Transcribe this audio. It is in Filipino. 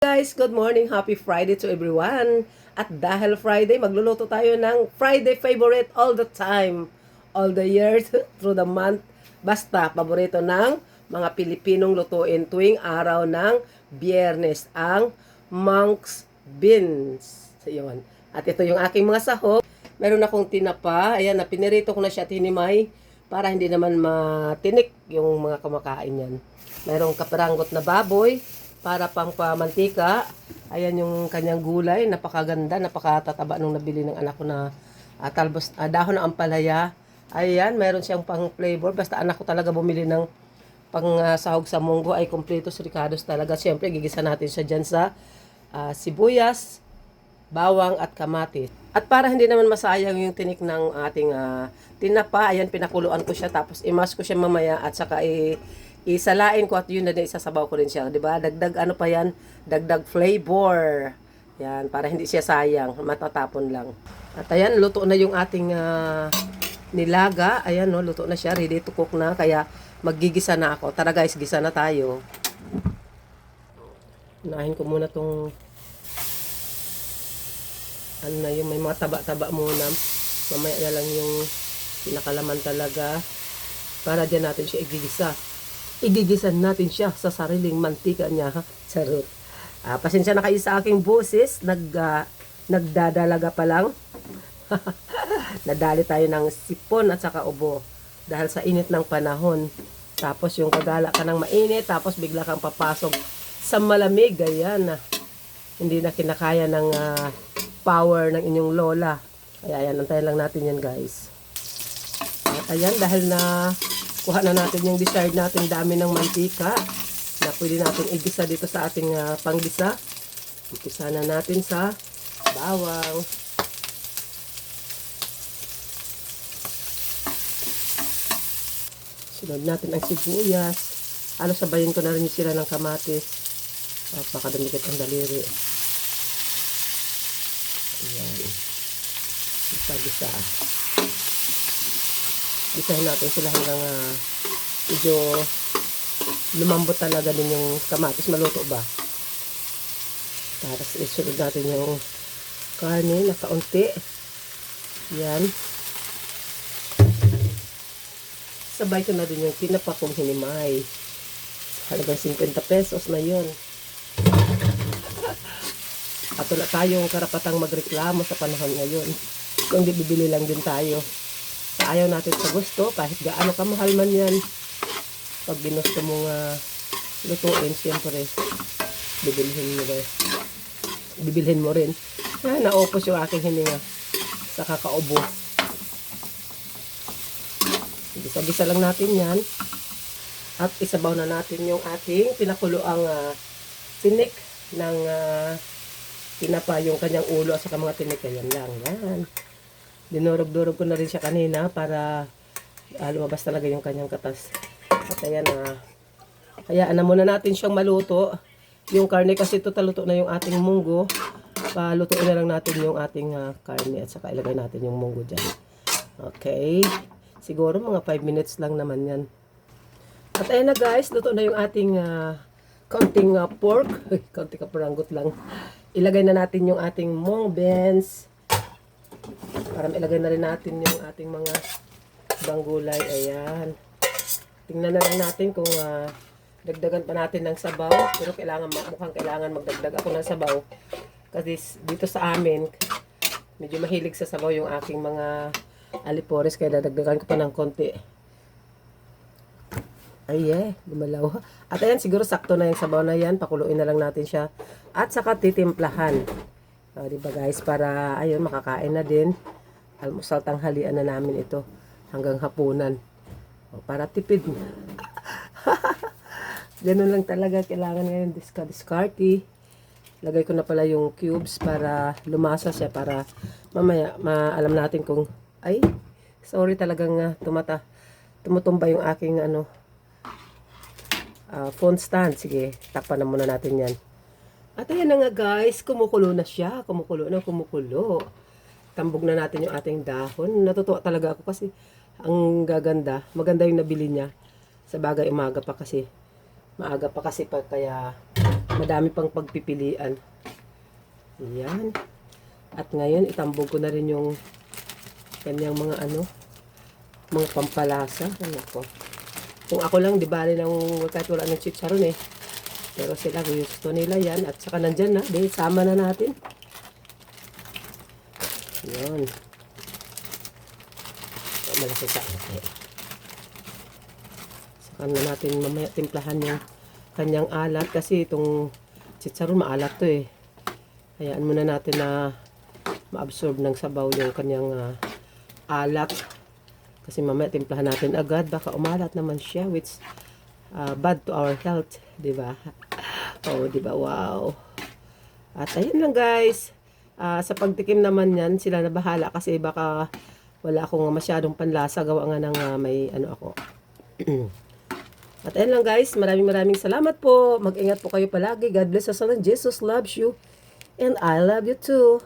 Guys, good morning. Happy Friday to everyone. At dahil Friday, magluluto tayo ng Friday favorite all the time. All the years, through the month. Basta, paborito ng mga Pilipinong lutuin tuwing araw ng Biyernes, ang Monk's Beans. So, yun. At ito yung aking mga sahog. Meron akong tinapa. Ayan, pinirito ko na siya at hinimay para hindi naman matinik yung mga kumakain yan. Merong kaperanggot na baboy para pang pamantika. Ayan yung kanyang gulay, napakaganda, napakatataba nung nabili ng anak ko na talbos, dahon ng ampalaya. Ayan, meron siyang pang flavor. Basta anak ko talaga bumili ng pang sahog sa munggo, ay kompletos ricados talaga. Siyempre, gigisa natin siya dyan sa sibuyas, bawang at kamatis. At para hindi naman masayang yung tinik ng ating tinapa, ayan, pinakuluan ko siya, tapos imas ko siya mamaya at saka isalain ko at yun na din, isasabaw ko rin siya, 'di ba? Dagdag ano pa 'yan? Dagdag flavor. Yan, para hindi siya sayang, matatapon lang. At ayan, luto na yung ating nilaga. Ayan, no, luto na siya, ready to cook na. Kaya maggigisa na ako. Tara guys, gisa na tayo. Unahin ko muna tong ano na yung may mga taba-taba muna. Mamaya na lang yung pinakalaman talaga. Para diyan natin siya igigisa. Igigisan natin siya sa sariling mantika niya. Charot. Pasensya na kayo sa aking boses. Nagdadalaga pa lang. Nadali tayo ng sipon at saka ubo. Dahil sa init ng panahon. Tapos yung kagala ka ng mainit. Tapos bigla kang papasok sa malamig. Ayan. Hindi na kinakaya ng power ng inyong lola. Kaya ayan, antayin lang natin yan guys. At ayan, dahil na kuha na natin yung desired natin dami ng mantika na pwede natin igisa dito sa ating panggisa. Umpisa na natin sa bawang. Sunod natin ang sibuyas. Sabayin ko na rin yung sila ng kamatis. At baka dumikit ang daliri. Ayan. Gisa-gisa. Gisahin natin sila hanggang medyo lumambot talaga din yung kamatis. Maluto ba? Tapos isunod natin yung karne na kaunti. Yan. Sabay ko na din yung tinapa kong hinimay. Halagang 50 pesos na yun. At wala tayong karapatang magreklamo sa panahon ngayon. Kung di bibili lang din tayo. Ayaw natin sa gusto, kahit gaano kamahal man yan. Pag ginusto mong lutuin, siyempre, bibilhin mo rin. Naopos yung aking hininga sa kakaubo. Bisa-bisa lang natin yan. At isabaw na natin yung ating pinakuloang tinik ng tinapa, yung kanyang ulo at saka mga tinik. Ayan lang, yan. Dinurog-durog ko na rin siya kanina para lumabas talaga yung kanyang katas. At ayan hayaan na muna natin siyang maluto. Yung karne kasi taluto na yung ating munggo. Palutuin na lang natin yung ating karne at saka ilagay natin yung munggo dyan. Okay. Siguro mga 5 minutes lang naman yan. At ayan na guys, luto na yung ating kaunting pork. Kaunting kaperanggot lang. Ilagay na natin yung ating mung beans. Para ilagay na rin natin yung ating mga ibang gulay. Ayan. Tingnan na lang natin kung dagdagan pa natin ng sabaw. Pero mukhang kailangan magdagdag ako ng sabaw. Kasi dito sa amin, medyo mahilig sa sabaw yung aking mga alipores. Kaya dadagdagan ko pa ng konti. Ay, gumalaw. At ayan, siguro sakto na yung sabaw na yan. Pakuluin na lang natin siya. At saka titimplahan. Diba guys, para ayun, makakain na din. Almusal tanghalian na namin ito hanggang hapunan. Para tipid. Ganun lang talaga, kailangan ngayon discarte. Lagay ko na pala yung cubes para lumasa siya, para mamaya alam natin kung sorry, talagang tumutumba yung aking phone stand. Sige, takpan na muna natin yan. At ayan na nga guys, kumukulo na siya. Kumukulo. Tambog na natin yung ating dahon. Natutuwa talaga ako kasi ang gaganda. Maganda yung nabili niya. Sa bagay, maaga pa kasi kaya Madami pang pagpipilian. Yan. At ngayon, itambog ko na rin yung kanyang mga mga pampalasa. Ano ko. Kung ako lang, di bali lang kahit wala ng chicharon eh. Pero sila, gusto nila yan. At saka nandyan na, di, sama na natin. Yan. Malaki sa okay. Saka na natin mamaya timplahan yung kanyang alat. Kasi itong chicharon maalat to eh. Hayaan muna natin na ma-absorb ng sabaw yung kanyang alat. Kasi mamaya timplahan natin agad. Baka umalat naman siya, which bad to our health. Diba? Oh, diba? Wow. At ayun lang guys. Sa pagtikim naman yan, sila na bahala. Kasi baka wala akong masyadong panlasa. Gawa nga ng may ako. At ayun lang guys. Maraming salamat po. Mag-ingat po kayo palagi. God bless us all and Jesus loves you. And I love you too.